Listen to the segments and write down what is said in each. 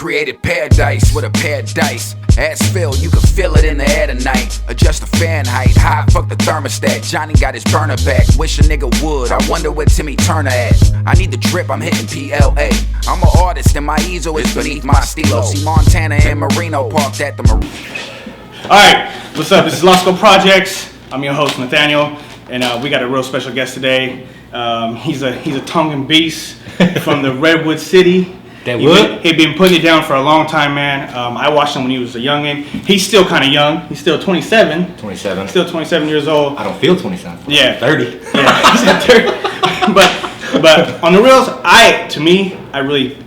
created paradise with a pair of dice. Ass filled, you can feel it in the air tonight. Adjust the fan height, high fuck the thermostat. Johnny got his burner back, wish a nigga would. I wonder where Timmy Turner at. I need the drip, I'm hitting PLA. I'm an artist and my easel is beneath my stilo. See Montana and Marino parked at the Marino. Alright, what's up? This is LOSKO Projectz. I'm your host, Nathaniel, and we got a real special guest today. He's a Tongan beast from the Redwood City. He'd been putting it down for a long time, man. I watched him when he was a youngin'. He's still kind of young. He's still 27. 27. Still 27 years old. I don't feel 27. Yeah. 30. Yeah, he's at 30. But on the reals, I really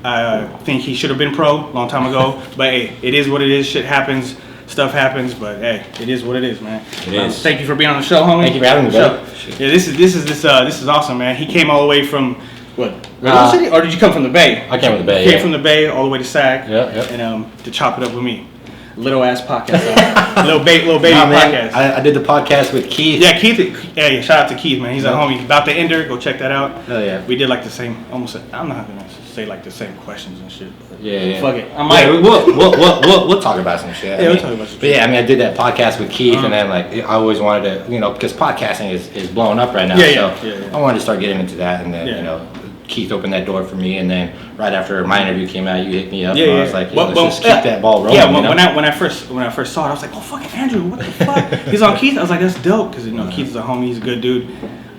think he should have been pro a long time ago. But hey, it is what it is. Shit happens. Stuff happens. But hey, it is what it is, man. It is. Thank you for being on the show, homie. Thank you for having me, bro. Yeah, this is awesome, man. He came all the way from what? Redwood City, or did you come from the Bay? I came from the Bay. Came from the Bay all the way to SAC. Yeah. And to chop it up with me, little ass podcast, little baby podcast. I did the podcast with Keith. Yeah, Keith. Yeah. Shout out to Keith, man. He's a homie. About to ender. Go check that out. Oh yeah. We did like the same. Almost. I'm not gonna say like the same questions and shit. Yeah. Fuck it. I might. Yeah, we'll talk about some shit. We'll talk about some shit. But yeah, I did that podcast with Keith, and then like I always wanted to, because podcasting is blowing up right now. Yeah. I wanted to start getting into that, and then Keith opened that door for me, and then right after my interview came out, you hit me up, and I was like, let's just keep that ball rolling. Yeah, when I first saw it, I was like, oh fucking Andrew, what the fuck? He's on Keith. I was like, that's dope, because Keith is a homie, he's a good dude.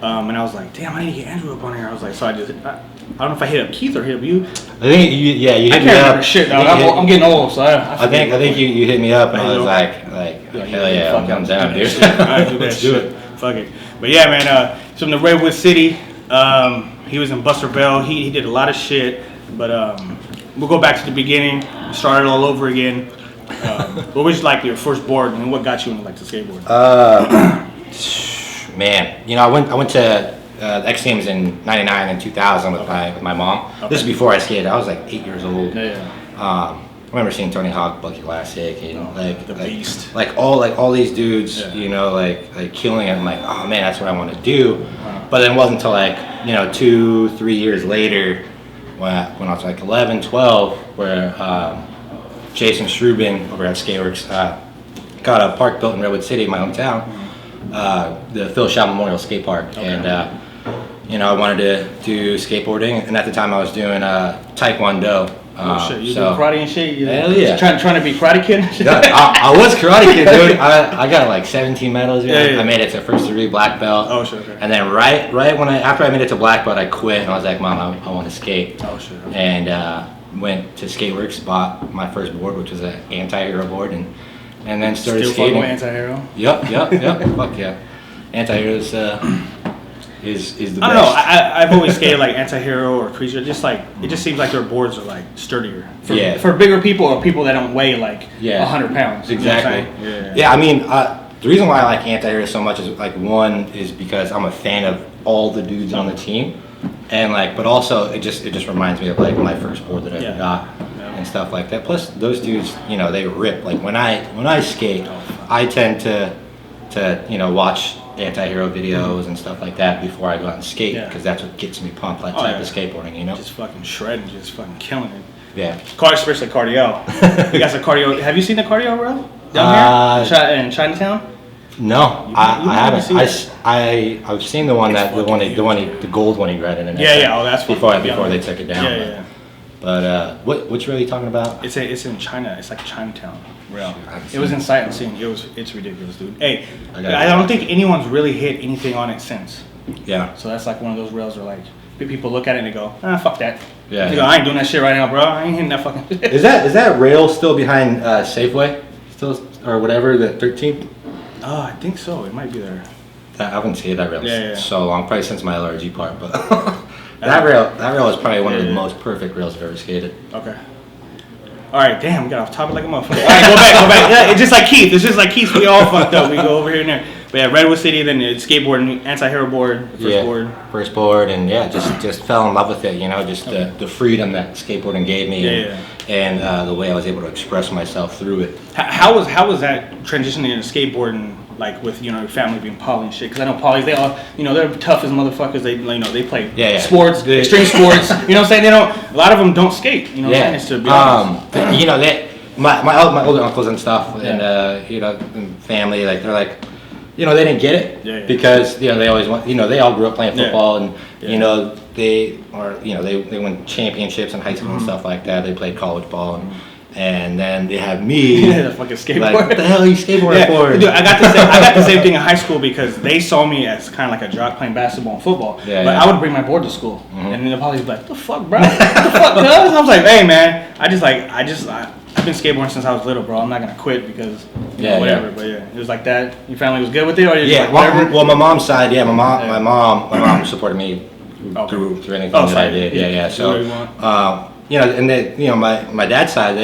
And I was like, damn, I need to get Andrew up on here. I was like, so I don't know if I hit up Keith or hit up you. I think you hit me up. I can't remember shit, dog. I'm getting old, so I think you hit me up, and I was like hell yeah, I'm down, dude. Alright, do that shit. Fuck it. But yeah, man, from the Redwood City. He was in Buster Bell. He did a lot of shit, but we'll go back to the beginning, start it all over again. What was like your first board, and what got you into like the skateboard? Man, I went to the X Games in '99 and 2000 with my mom. Okay. This is before I skated. I was like 8 years old. I remember seeing Tony Hawk, Bucky Classic, and the Beast, like all these dudes, like killing it. I'm like, oh man, that's what I want to do. But then it wasn't until like 2-3 years later, when I was like 11, 12, where Jason Strubin over at Skateworks got a park built in Redwood City, my hometown, the Phil Shaw Memorial Skate Park, and I wanted to do skateboarding, and at the time I was doing Taekwondo. Shit, you do karate and shit? Hell yeah. Trying to be Karate Kid and shit? I was Karate Kid, dude. I got like 17 medals. Yeah. I made it to first degree black belt. Oh, shit, okay. And then right after I made it to black belt, I quit, and I was like, Mom, I want to skate. Oh, shit. Okay. And went to Skateworks, bought my first board, which was an anti-hero board, and then started Still skating. Still anti-hero? Yep. Fuck yeah. Anti-heroes is the best. I don't know. I've always skated like anti-hero or creature. Just like it just seems like their boards are like sturdier. For bigger people or people that don't weigh like 100 pounds. Exactly. You know yeah. I mean, the reason why I like anti-hero so much is like one is because I'm a fan of all the dudes on the team, and like, but also it just reminds me of like my first board that I ever got and stuff like that. Plus those dudes, they rip. Like when I skate, I tend to watch anti-hero videos and stuff like that before I go out and skate, because that's what gets me pumped, like type of skateboarding, Just fucking shredding, just fucking killing it. Yeah. Especially cardio. You got some cardio. Have you seen the cardio rail down here in Chinatown? No, I haven't. I've seen the gold one he graded in. Yeah. Oh, that's before they took it down. Yeah. But which rail are you talking about? It's in China. It's like Chinatown rail. It was in sight unseen. It's ridiculous, dude. Hey, I don't think anyone's really hit anything on it since. Yeah. So that's like one of those rails where like people look at it and they go, fuck that. Yeah. They go, I ain't doing that shit right now, bro. I ain't hitting that fucking. Is that rail still behind Safeway, or whatever, the 13th? Oh, I think so. It might be there. I haven't seen that rail in so long, probably since my LRG part, but that rail is probably one of the most perfect rails I've ever skated. Okay. All right, damn, we got off topic like a motherfucker. All right, go back. Yeah, it's just like Keith. It's just like Keith. We all fucked up. We go over here and there. But yeah, Redwood City, then skateboarding, anti-hero board, first board, and just fell in love with it. Just the freedom that skateboarding gave me, and the way I was able to express myself through it. How was that transitioning into skateboarding like with your family being poly and shit? Because I know polys, they all they're tough as motherfuckers. They they play sports, extreme sports. You know what I'm saying? They don't. A lot of them don't skate. You know what I'm saying? To be honest. My older uncles and stuff, and and family, like they're like, they didn't get it because they always want, they all grew up playing football, and they won championships in high school and stuff like that. They played college ball, and then they have me. The fucking skateboard. Like, what the hell are you skateboarding for? Dude, I got the same thing in high school because they saw me as kind of like a jock playing basketball and football. But I would bring my board to school, and then they'd probably be like, "What the fuck, bro? What the fuck, cuz?" I was like, "Hey, man, I've been skateboarding since I was little, bro. I'm not gonna quit because whatever." But it was like that. Your family was good with it, or well, my mom's side, my mom supported me through anything that I did. So, and then my dad's side,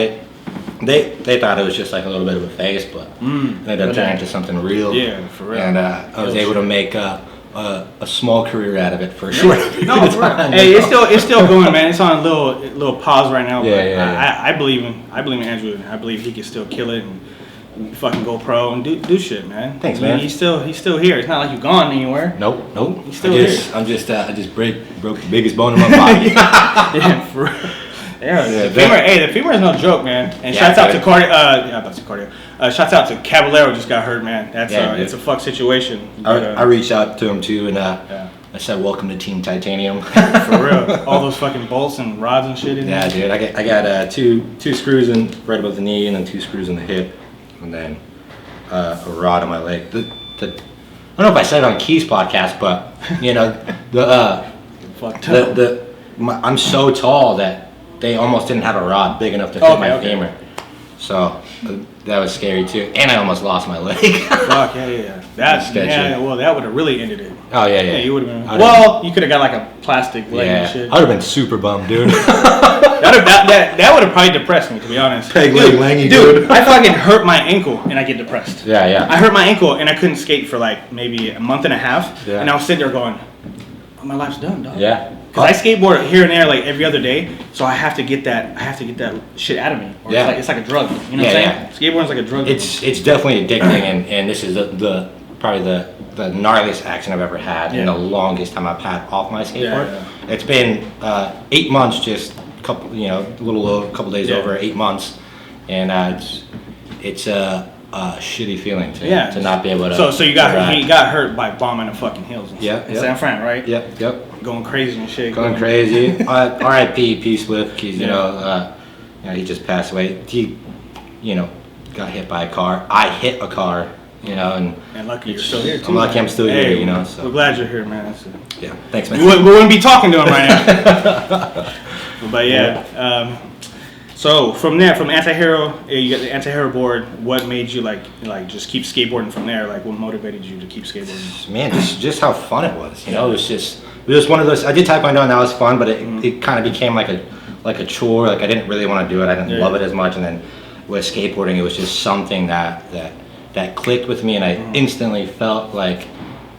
they thought it was just like a little bit of a phase, but it ended up turning into something real. Yeah, for real. And I was able to make a small career out of it for sure. No, for real. Hey, it's still going, man. It's on a little pause right now. I believe in Andrew. I believe he can still kill it and fucking go pro and do shit, man. Thanks, man. He's still here. It's not like you've gone anywhere. Nope. He's still here. I just broke the biggest bone in my body. Yeah, for real. Yeah, the femur is no joke, man. And shouts out to cardio. Shouts out to Caballero, just got hurt, man. That's it's a fuck situation. I reached out to him too, and I said, "Welcome to Team Titanium." For real, all those fucking bolts and rods and shit in there. Yeah, dude. I got two screws in right above the knee, and then 2 screws in the hip, and then a rod on my leg. I don't know if I said it on Key's podcast, but I'm so tall that they almost didn't have a rod big enough to fit my femur. So that was scary too. And I almost lost my leg. Fuck, yeah. Well, that would have really ended it. Oh, yeah. Yeah, you would have been. Well, you could have got like a plastic leg and shit. I would have been super bummed, dude. that would have probably depressed me, to be honest. Peg leg Langi, dude. I fucking hurt my ankle and I get depressed. Yeah. I hurt my ankle and I couldn't skate for like maybe a month and a half. Yeah. And I was sitting there going, oh, my life's done, dog. Yeah. Because I skateboard here and there like every other day, so I have to get that shit out of me. Or it's like a drug. You know what I'm saying? Skateboarding's like a drug. It's definitely addicting, and this is probably the gnarliest action I've ever had, and the longest time I've had off my skateboard. Yeah. It's been 8 months, just a couple days over 8 months, and it's a shitty feeling to not be able to. So he got hurt by bombing the fucking hills. In San Fran, right? Yep. Going crazy and shit. Going crazy. R.I.P. Peace with. He just passed away. He, got hit by a car. I hit a car. And lucky you're still here too. I'm lucky I'm still here. So we're glad you're here, man. Yeah, thanks, man. We wouldn't be talking to him right now. But so from anti-hero, you got the anti-hero board. What made you like just keep skateboarding from there? Like, what motivated you to keep skateboarding? Man, just how fun it was. It was just one of those. I did taekwondo and that was fun, but it kind of became like a chore. Like I didn't really want to do it. I didn't love it as much. And then with skateboarding, it was just something that clicked with me, and I instantly felt like,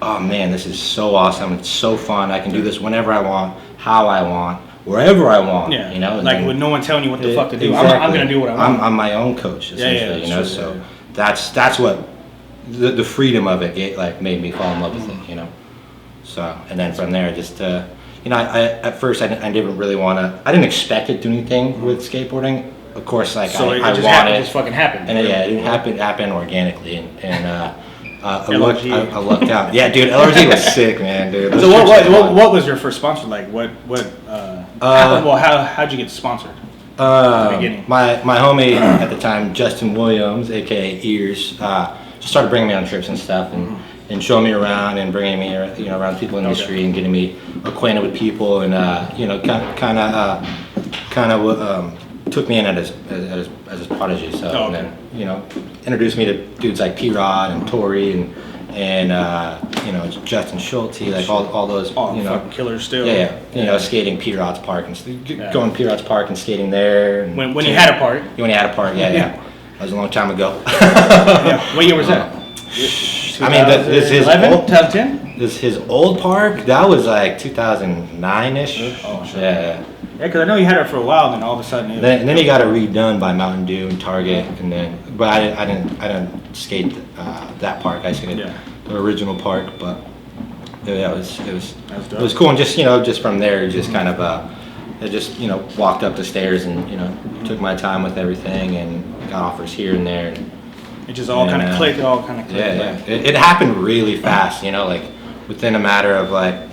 oh man, this is so awesome. It's so fun. I can do this whenever I want, how I want, wherever I want. Yeah. Like with no one telling you what the fuck to do. Exactly. I'm gonna do what I want. I'm my own coach, essentially. So that's what the freedom of it made me fall in love with it. So and then from there, just I at first I didn't really want to. I didn't expect it to do anything with skateboarding. Of course, like I wanted. It just fucking happened. And it happened organically, and I lucked out. Yeah, dude, LRG was sick, man, dude. So what was your first sponsor like? How'd you get sponsored? At the beginning. My homie at the time, Justin Williams, aka Ears, just started bringing me on trips and stuff, and showing me around and bringing me around people in the industry and getting me acquainted with people, and kind of took me in as his prodigy. So and then introduced me to dudes like P-Rod and Tori and Justin Schulte, like all those fucking killers still. Skating P-Rod's Park and going to P-Rod's Park and skating there. And when you had a park. When you had a park, yeah. That was a long time ago. What year was that? I mean, this is 2010. His old park. That was like 2009ish. Oh, sure. Yeah. Yeah, because I know you had it for a while, then all of a sudden. And then he got it redone by Mountain Dew and Target, but I didn't skate that park. I skated the original park, but yeah, it was cool. And just from there, just kind of I just walked up the stairs and took my time with everything and got offers here and there. And it just all kind of clicked. Yeah. It happened really fast. Like within a matter of like.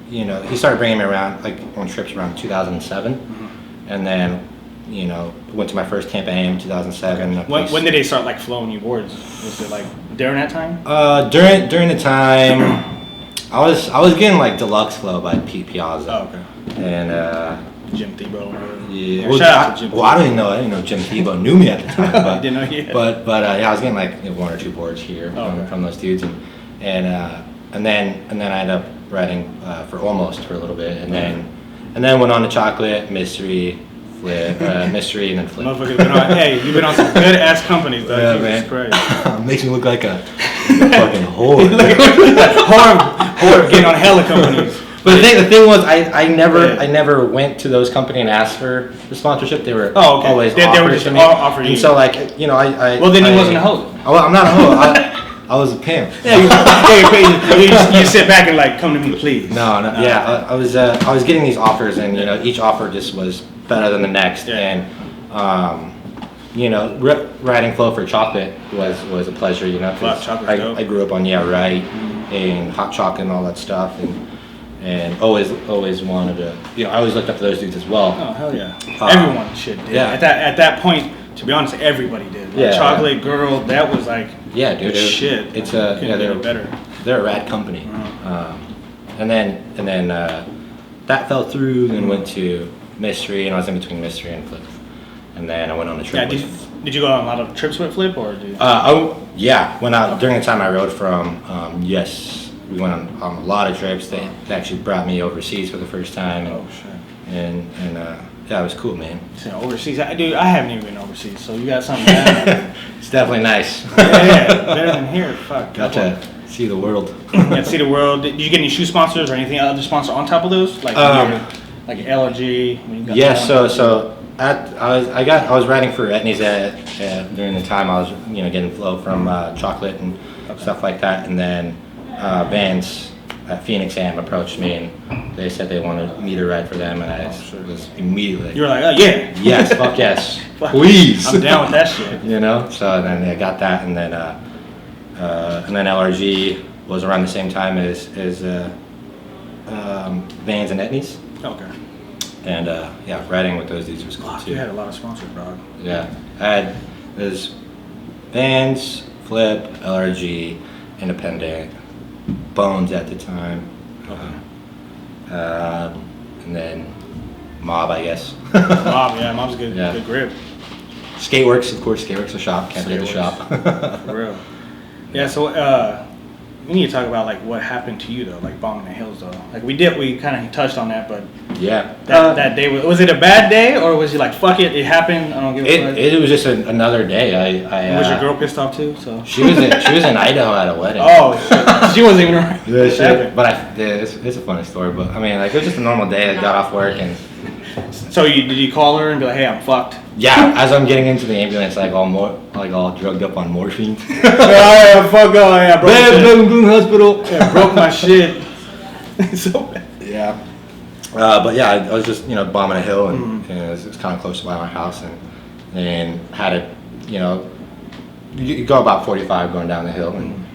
He started bringing me around, like, on trips around 2007, and then, went to my first Tampa AM in 2007. Okay. When did they start, like, flowing you boards? Was it, like, during that time? During the time, I was getting, like, Deluxe Flow by Pete Piazza. Oh, okay. And, Jim Tebow. Yeah. Well, shout out to Jim Tebow. I don't even know. I didn't know Jim Tebow knew me at the time. But, didn't know yet. But I was getting, like, 1 or 2 boards here from those dudes. And then I ended up writing for Almost for a little bit, and then went on to Chocolate, Mystery, Flip, Mystery, and then Flip. Motherfucker's been on. Hey, you've been on some good ass companies, though. Yeah, Jesus Christ. Makes me look like a fucking whore. Whore getting on hella companies. But the thing was, I never went to those companies and asked for the sponsorship. They were always they were just offering you. And so like I well then he wasn't a host. I'm not a host. I was a pimp. Yeah, you sit back and like, come to me, please. No. Yeah, I was getting these offers, and each offer just was better than the next, and writing Flow for Chocolate was a pleasure. I grew up on Right and Hot Chocolate and all that stuff, and always wanted to. I always looked up to those dudes as well. Oh hell yeah! Everyone should. Yeah. At that point. To be honest, everybody did. Chocolate Girl, that was like shit. It's they're better. They're a rad company. And then that fell through. Then went to Mystery, and I was in between Mystery and Flip. And then I went on a trip. Yeah, did you go on a lot of trips with Flip, or did? When during the time I rode from we went on a lot of trips. They actually brought me overseas for the first time. And, oh shit. And yeah, it was cool, man. So overseas, dude, I haven't even been overseas, so you got something down. It's definitely nice. Yeah, better than here. Fuck. Got to see the world. Yeah, see the world. Did you get any shoe sponsors or anything other sponsor on top of those, like LRG? Yeah, so I was writing for Etnies during the time I was getting Flow from Chocolate and stuff like that, and then Vans at Phoenix Am approached me and they said they wanted me to write for them, and I was immediately. You were like, oh yeah. Yes, fuck yes, please. I'm down with that shit. So then I got that, and then LRG was around the same time as Vans and Etnies. Okay. And writing with those dudes was cool too. You had a lot of sponsors, bro. Yeah, there's Vans, Flip, LRG, Independent, Bones at the time. Okay. And then Mob, I guess. Mob's good. Yeah. Good grip. Skateworks, of course. Skateworks a shop. Can't forget the shop. For real. Yeah. So we need to talk about like what happened to you though, like bombing the hills though. Like we kind of touched on that, but yeah. That day was it a bad day, or was you like fuck it, it happened? I don't give a fuck. It was just another day. Was your girl pissed off too? So she was in Idaho at a wedding. Oh shit. She wasn't even around. But it's a funny story. But I mean, like it was just a normal day. I got off work and. So did you call her and be like, hey, I'm fucked? Yeah, as I'm getting into the ambulance, all drugged up on morphine. Yeah, fuck off, yeah, bro. Hospital. Yeah, broke my shit. So bad. Yeah. But yeah, I was just bombing a hill, and it was kind of close by my house, and had it, you go about 45 going down the hill, and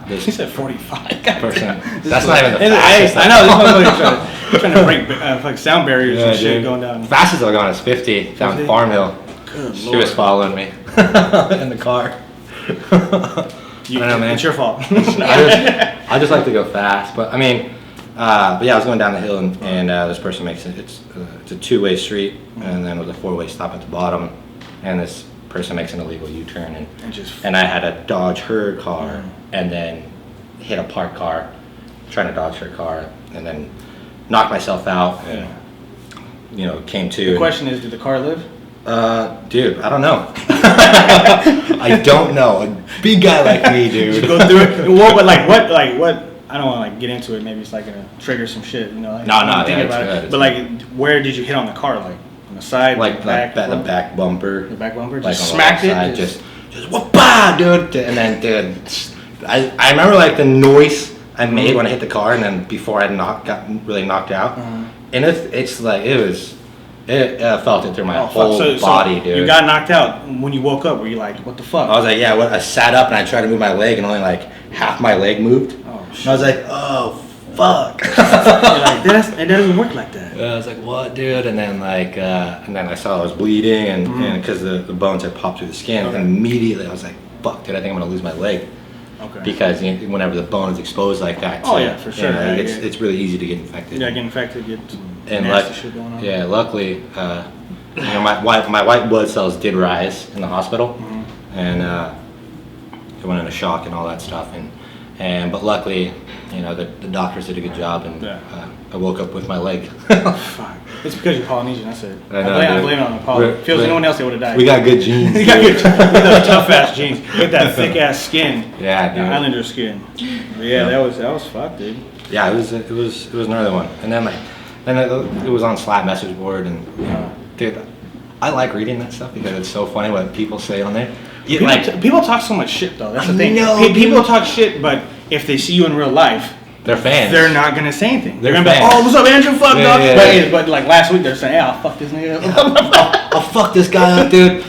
this. He said 45. Person. That's not even the fastest. I know this one's trying to break like sound barriers and shit going down. Fastest I've gone is 50 down Farm Hill. Good she Lord. was following me in the car. I know, man. It's your fault. I just like to go fast, but I mean, but yeah, I was going down the hill, and this person makes it. It's a 2-way street, and then with a 4-way stop at the bottom, and this person makes an illegal U-turn, and I had to dodge her car, and then hit a parked car, trying to dodge her car, and then knock myself out, and came to. The question is, did the car live? Dude, I don't know. I don't know. A big guy like me, dude. Go through it. What I don't want to like get into it. Maybe it's like gonna trigger some shit, you know. Like, No, thinking about it. But like, where did you hit on the car? Like on the side, like the back, the back bumper. The back bumper. Like Just on the smacked it. side, just whoop-ah, dude. And then, dude, I remember like the noise I made when I hit the car, and then before I got really knocked out, and it's like it felt it through my whole body, dude. You got knocked out when you woke up. Were you like, what the fuck? I was like, yeah. I sat up and I tried to move my leg, and only like half my leg moved. Oh shit. And I was like, oh fuck. You're like, it doesn't work like that. I was like, what, dude? And then like, and then I saw I was bleeding, and because the bones had popped through the skin, and immediately I was like, fuck, dude, I think I'm gonna lose my leg. Okay. Because whenever the bone is exposed like that, oh yeah, for sure. It's really easy to get infected. Yeah, get infected, get some and nasty shit going on. Yeah, luckily, my white blood cells did rise in the hospital, and it went into shock and all that stuff, but luckily, the doctors did a good job, and I woke up with my leg. Fuck. It's because you're Polynesian, that's it. I blame it on the Poly. If it was anyone else, they would have died. We got good genes. We got those tough ass genes. With that thick ass skin. Yeah, dude. Islander skin. But yeah, that was fucked, dude. Yeah, it was another one, and then it was on Slap message board, and dude, I like reading that stuff because it's so funny what people say on there. People talk so much shit though. That's the thing. People talk shit, but if they see you in real life, they're fans. They're not gonna say anything. They're gonna fans. be like, "Oh, what's up, Andrew? Fuck, dog." Yeah. But like last week, they're saying, "Hey, I'll fuck this nigga." I'll fuck this guy up, dude.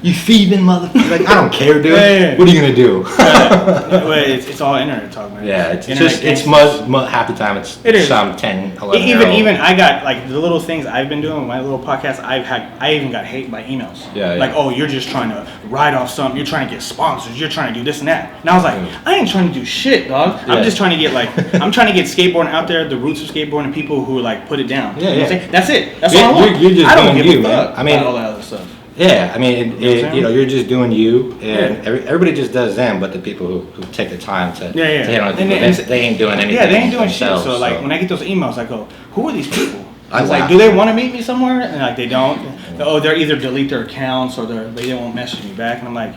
You thieving motherfucker. Like, I don't care, dude. Yeah. What are you gonna do? It's all internet talk, man. Yeah, it's half the time it's some 10, 11 even I got like the little things I've been doing with my little podcast. I even got hate by emails. Yeah. Like, oh, you're just trying to ride off something. You're trying to get sponsors. You're trying to do this and that. And I was like, I ain't trying to do shit, dog. Yeah. I'm just trying to get I'm trying to get skateboarding out there, the roots of skateboarding, and people who like put it down. Yeah, you know what I'm saying? That's it. That's Yeah, all I want. you're just I don't doing give you, a man. fuck I mean, about all that other stuff. Yeah, I mean, you're just doing you, and Yeah. everybody just does them, but the people who take the time to hit on And they ain't doing anything. Yeah, they ain't doing shit. themselves, So like when I get those emails, I go, "Who are these people?" I was laugh. like, "Do they want to meet me somewhere?" And like they don't. Oh, they're either delete their accounts or they won't message me back. And I'm like,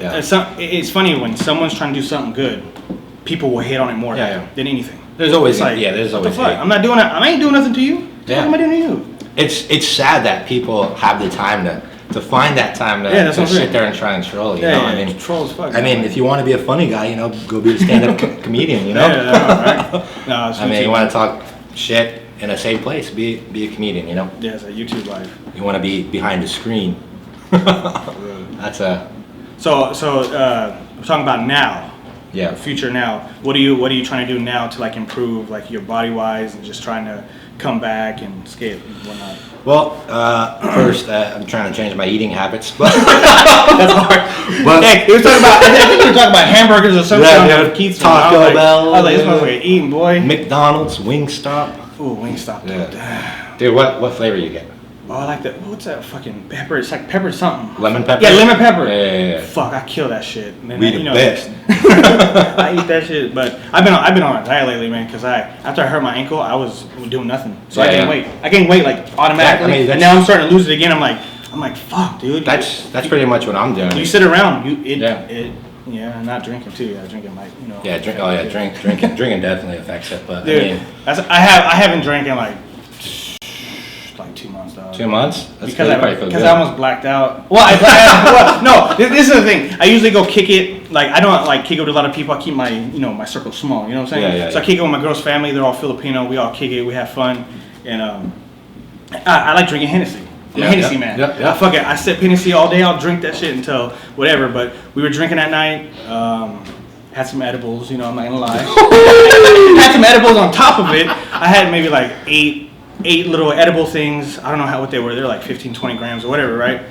Yeah. It's funny when someone's trying to do something good, people will hate on it more than anything. There's always It's like, there's what always the fuck? hate. I'm not doing it. I ain't doing nothing to you. Yeah. What am I doing to you? It's sad that people have the time to find that time that's to what I'm saying. sit there and try and troll. You know, I mean, troll as fuck. I mean, if you want to be a funny guy, go be a stand-up comedian. You know. Right? No, it's I mean, you want to talk shit in a safe place, be a comedian. You know. Yeah, it's a YouTube live. You want to be behind the screen. That's a. So we're talking about now. Yeah. Future now. What are you trying to do now to like improve like your body wise and just trying to come back and skate and whatnot? Well, first I'm trying to change my eating habits, but that's hard. But hey, we were talking about. I think we were talking about hamburgers or something. Yeah, Keith's Taco Bell. I was like, this motherfucker eating, boy. McDonald's, Wingstop. Ooh, Wingstop. Yeah. Dude, what flavor you get? Oh, I like that. What's that fucking pepper? It's like pepper something. Lemon pepper? Yeah, lemon pepper. Yeah. Fuck, I kill that shit. And then, We the best. I eat that shit, but I've been on a diet lately, man. Because after I hurt my ankle, I was doing nothing. So I gained weight. I gained weight like automatically, and now I'm starting to lose it again. I'm like, fuck, dude. That's pretty much what I'm doing. You sit around, yeah, not drinking too. Yeah, drinking might, Yeah, drinking definitely affects it, but dude, I haven't drank in like 2 months, dog. 2 months? That's because I almost blacked out. Well, no, this is the thing. I usually go kick it. Like I don't like kick it with a lot of people. I keep my my circle small. You know what I'm saying? So I kick it with my girl's family. They're all Filipino. We all kick it. We have fun, and I like drinking Hennessy. I'm a Hennessy man. Yeah. Fuck it. I sip Hennessy all day. I'll drink that shit until whatever. But we were drinking that night. Had some edibles. I'm not gonna lie. Had some edibles on top of it. I had maybe like eight little edible things. I don't know what they were. They're like 15, 20 grams or whatever, right?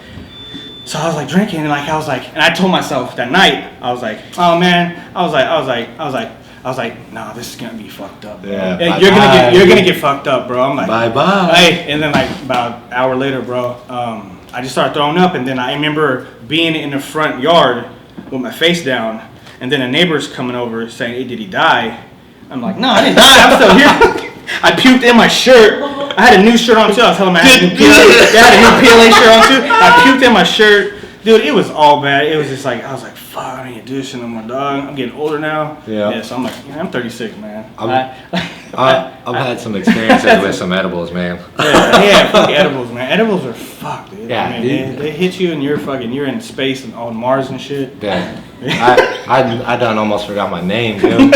So I was like drinking, and and I told myself that night, I was like, oh man, I was like, nah, this is gonna be fucked up, bro. Yeah, you're gonna get fucked up, bro. I'm like, bye. Hey, and then like about an hour later, bro, I just started throwing up, and then I remember being in the front yard with my face down, and then a neighbor's coming over saying, hey, did he die? I'm like, no, I didn't die. I'm still here. I puked in my shirt. I had a new shirt on too. I was telling him I had a new PLA shirt on too. I puked in my shirt. Dude, it was all bad. It was just like, I was like, fuck, I need to do this shit no more, dog. I'm getting older now. Yeah. So I'm like, I'm 36, man. I've had some experiences with some edibles, man. Yeah, fuck edibles, man. Edibles are fucked, dude. Yeah, I mean, they hit you and you're in space and on Mars and shit. Yeah. I done almost forgot my name, dude.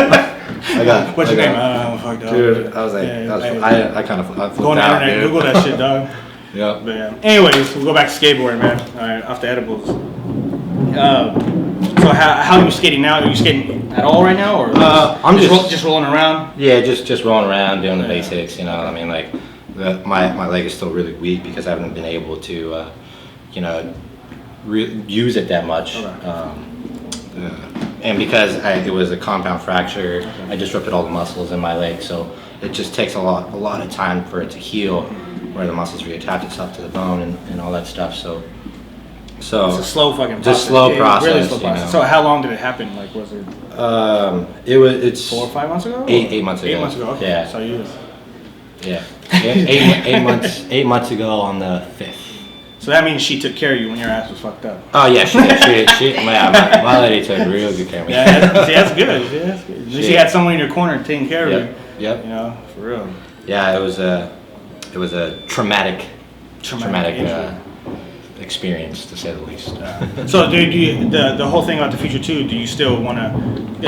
What's your name? Fuck, dog. Dude, I was like, I kind of flipped go on the out, internet, dude. Google that shit, dog. Yep. But yeah. Anyways, we'll go back to skateboarding, man. All right, off the edibles. So how are you skating now? Are you skating at all right now, or I'm just rolling around? Yeah, just rolling around doing the basics. You know, I mean, like my leg is still really weak because I haven't been able to, use it that much. Okay. And because it was a compound fracture, I disrupted all the muscles in my leg, so it just takes a lot of time for it to heal, where the muscles reattach itself to the bone and all that stuff. So it's a slow fucking process. Just slow process. Really slow process. So how long did it happen? Like, was it? It's 4 or 5 months ago. 8 months ago. 8 months ago. Okay. Yeah. So you. Yeah. 8 months ago on the 5th. So that means she took care of you when your ass was fucked up. Oh yeah, she my lady took real good care of me. Yeah, that's good. Yeah, that's good. She had someone in your corner taking care of you. Yep. You know, for real. Yeah, it was a traumatic experience, to say the least. So, dude, the whole thing about the future too. Do you still want to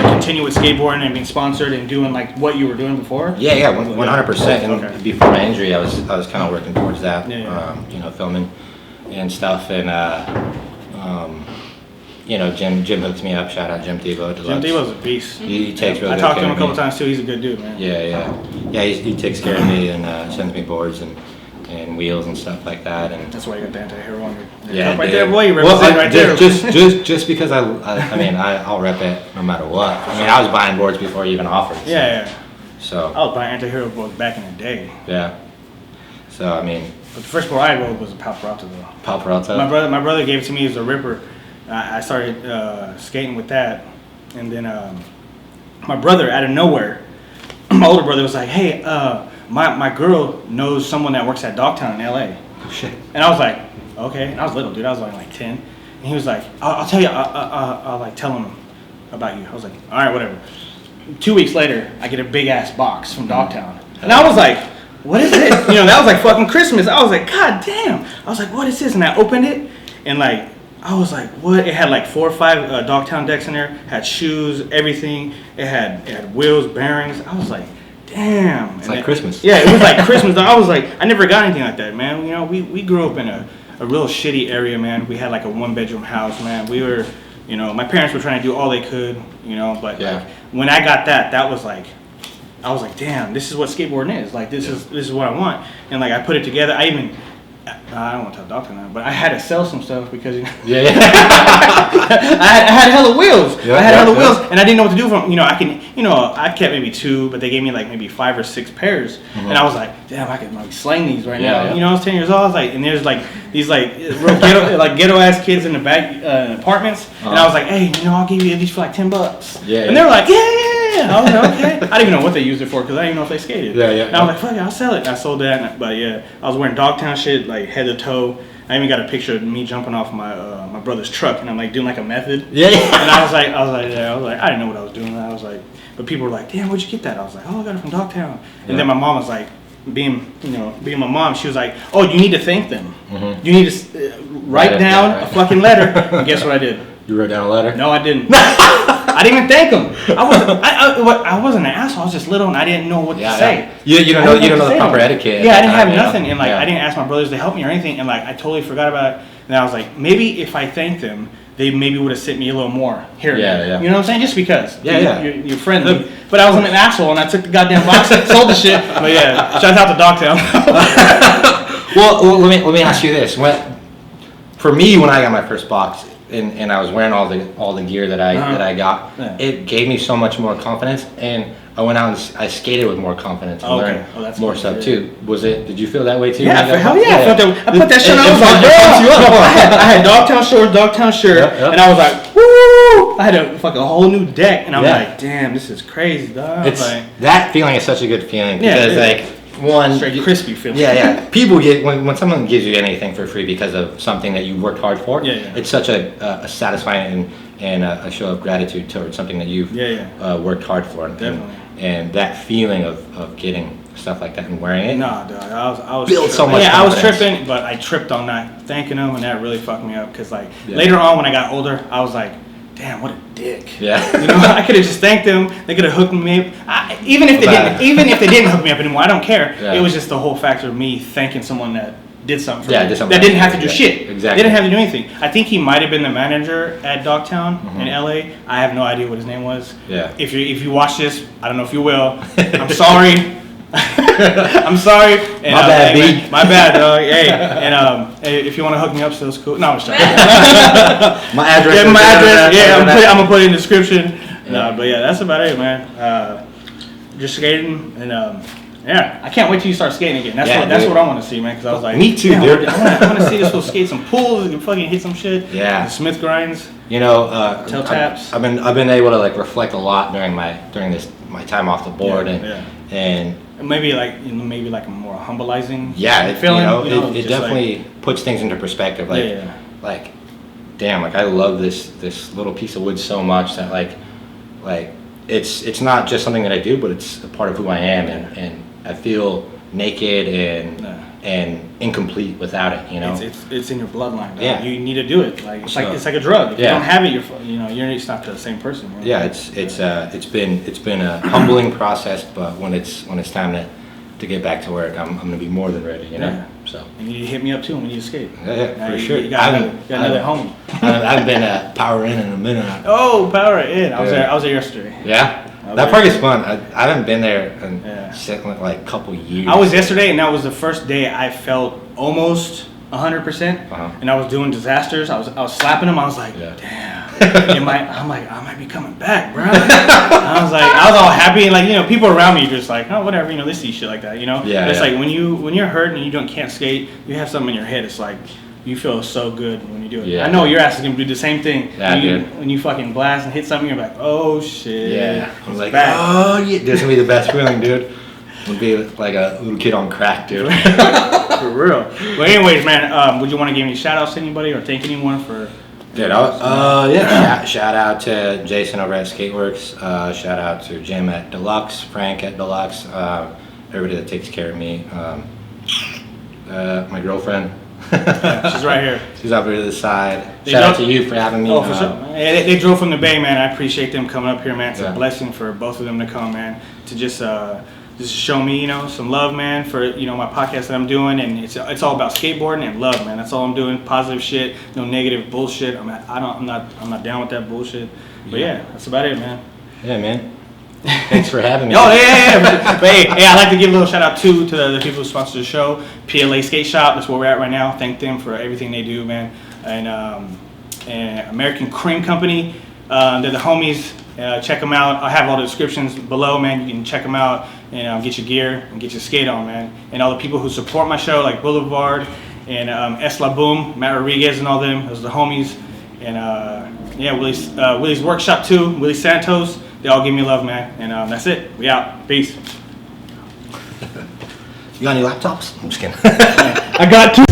continue with skateboarding and being sponsored and doing like what you were doing before? Yeah, 100%. And Okay. before my injury, I was kind of working towards that. Yeah. Filming and stuff, and Jim hooks me up. Shout out Jim Tebow. Jim Tebow's a beast. He takes really I good talked to him care a couple of me. times too. He's a good dude, man. Yeah. He takes care of me and sends me boards and wheels and stuff like that. And That's why you got the anti-hero on your yeah, right there, boy. You represent right there. Just because I'll rep it no matter what. I mean, I was buying boards before you even offered. Yeah. So I was buying anti-hero boards back in the day. yeah. So I mean, But the first board I rode was a Pal Peralta though. Pal Peralta. My brother gave it to me as a ripper. I started skating with that, and then my brother out of nowhere, my older brother was like, "Hey, my girl knows someone that works at Dogtown in LA." Oh, shit. And I was like, "Okay." And I was little, dude. I was like 10, and he was like, "I'll tell you. I'll like tell him about you." I was like, "All right, whatever." 2 weeks later, I get a big ass box from Dogtown, and I was like, "What is it?" That was like fucking Christmas. I was like, "God damn!" I was like, "What is this?" And I opened it, and like, I was like, "What?" It had like 4 or 5 Dogtown decks in there. Had shoes, everything. It had wheels, bearings. I was like, "Damn!" It's like Christmas. Yeah, it was like Christmas. I was like, I never got anything like that, man. We grew up in a real shitty area, man. We had like a 1-bedroom house, man. We were, my parents were trying to do all they could, but Yeah. like, when I got that was like, I was like, damn, this is what skateboarding is. Like, this is what I want. And like, I put it together. I don't want to tell Doctor now, but I had to sell some stuff because Yeah. I had hella wheels. Yeah, I had hella yeah. wheels, and I didn't know what to do with them. I kept maybe 2, but they gave me like maybe 5 or 6 pairs, and I was like, damn, I could like slang these right now. Yeah. I was 10 years old. I was like, and there's like these like real ghetto ass kids in the back apartments, and I was like, hey, I'll give you these for like $10. Yeah. And they're like, yeah. I was like, okay. I didn't even know what they used it for because I didn't even know if they skated. Yeah. And I was like, fuck it, I'll sell it. And I sold that, but yeah, I was wearing Dogtown shit like head to toe. I even got a picture of me jumping off my brother's truck, and I'm like doing like a method. Yeah. And I was like, I didn't know what I was doing. I was like, but people were like, damn, where'd you get that? I was like, oh, I got it from Dogtown. And then my mom was like, being my mom, she was like, oh, you need to thank them. Mm-hmm. You need to write down a fucking letter. And guess what I did? You wrote down a letter? No, I didn't. I didn't even thank him. I wasn't an asshole. I was just little and I didn't know what to say. You don't know the proper etiquette. Yeah, I didn't have nothing, and like I didn't ask my brothers to help me or anything, and like I totally forgot about it. And I was like, maybe if I thanked them, they maybe would have sent me a little more here. Yeah. You know what I'm saying? Just because. Yeah. You're friendly. But I wasn't an asshole, and I took the goddamn box and sold the shit. But yeah, shout out to Dogtown. Well, let me ask you this: for me, when I got my first box, and I was wearing all the gear that I got, it gave me so much more confidence, and I went out and I skated with more confidence and learned more stuff too. Did you feel that way too? Yeah, hell yeah. I felt that. I put that shit on. I was like, I had Dogtown shorts, Dogtown shirt, and I was like, woo! I had a fucking whole new deck, and I'm like, damn, this is crazy, dog. That feeling is such a good feeling because straight crispy feeling. Yeah. People get when someone gives you anything for free because of something that you worked hard for. Yeah. It's such a satisfying and a show of gratitude towards something that you've worked hard for. And that feeling of getting stuff like that and wearing it. No, dog. I was built so much. Yeah, confidence. I was tripping, but I tripped on not thanking them, and that really fucked me up. Cause like later on when I got older, I was like, damn, what a dick. Yeah. You know, I could have just thanked them. They could have hooked me up. Even if they didn't hook me up anymore, I don't care. Yeah. It was just the whole factor of me thanking someone that did something for me. That didn't have to do shit. Exactly. They didn't have to do anything. I think he might have been the manager at Dogtown in LA. I have no idea what his name was. Yeah. If you watch this, I don't know if you will. I'm sorry. I'm sorry. And, my bad, hey, man, my bad, dog. Hey, and if you want to hook me up, so it's cool. No, I'm just joking. My address. Yeah, my address. Yeah, I'm gonna put it in the description. No, but yeah, that's about it, man. Just skating, and yeah, I can't wait till you start skating again. That's what I want to see, man. Because I was like, me too, dude. I want to see this fool skate some pools and fucking hit some shit. Yeah. The Smith grinds. You know, tail taps. I've been able to like reflect a lot during my time off the board and maybe like a more humbleizing feeling. It definitely puts things into perspective. Like, damn, like I love this little piece of wood so much that like it's not just something that I do, but it's a part of who I am, and I feel naked and incomplete without it. You know, it's in your bloodline. Dog. Yeah, you need to do it. Like it's like a drug. If you don't have it, you're just not the same person. You know? Yeah, it's been a humbling process, but when it's time to get back to work, I'm gonna be more than ready. You know. Yeah. So you need to hit me up too when you escape. Yeah, for sure. You got another homie. I haven't been Power In a minute. Oh, Power In! I was there yesterday. Yeah. That park is fun. I haven't been there in like a couple years. I was yesterday, and that was the first day I felt almost 100%. And I was doing disasters. I was slapping them. I was like, damn. I might be coming back, bro. I was all happy, and like people around me just like, oh, whatever. They see shit like that. Yeah. But it's like when you're hurt and you can't skate, you have something in your head. It's like. You feel so good when you do it. Yeah. I know your ass is gonna do the same thing. Yeah, when you fucking blast and hit something, you're like, oh shit. Yeah. I'm like, oh yeah, this is gonna be the best feeling, dude. Would be like a little kid on crack, dude. For real. But anyways, man, would you want to give any shout outs to anybody or thank anyone for? Dude, shout out to Jason over at Skateworks. Shout out to Jim at Deluxe, Frank at Deluxe. Everybody that takes care of me. My girlfriend. She's right here. She's over to the side. Shout out to you for having me. Oh, for sure. They drove from the Bay, man. I appreciate them coming up here, man. It's a blessing for both of them to come, man. To just show me, some love, man, for my podcast that I'm doing, and it's all about skateboarding and love, man. That's all I'm doing. Positive shit, no negative bullshit. I'm not down with that bullshit. But yeah, that's about it, man. Yeah, man. Thanks for having me. Oh, yeah. But hey, I'd like to give a little shout out to the people who sponsor the show. PLA Skate Shop, that's where we're at right now. Thank them for everything they do, man. And American Cream Company, they're the homies. Check them out. I'll have all the descriptions below, man. You can check them out and get your gear and get your skate on, man. And all the people who support my show, like Boulevard and Esla Boom, Matt Rodriguez and all them. Those are the homies. And Willie's Workshop too, Willie Santos. They all give me love, man. And that's it. We out. Peace. You got any laptops? I'm just kidding. I got two.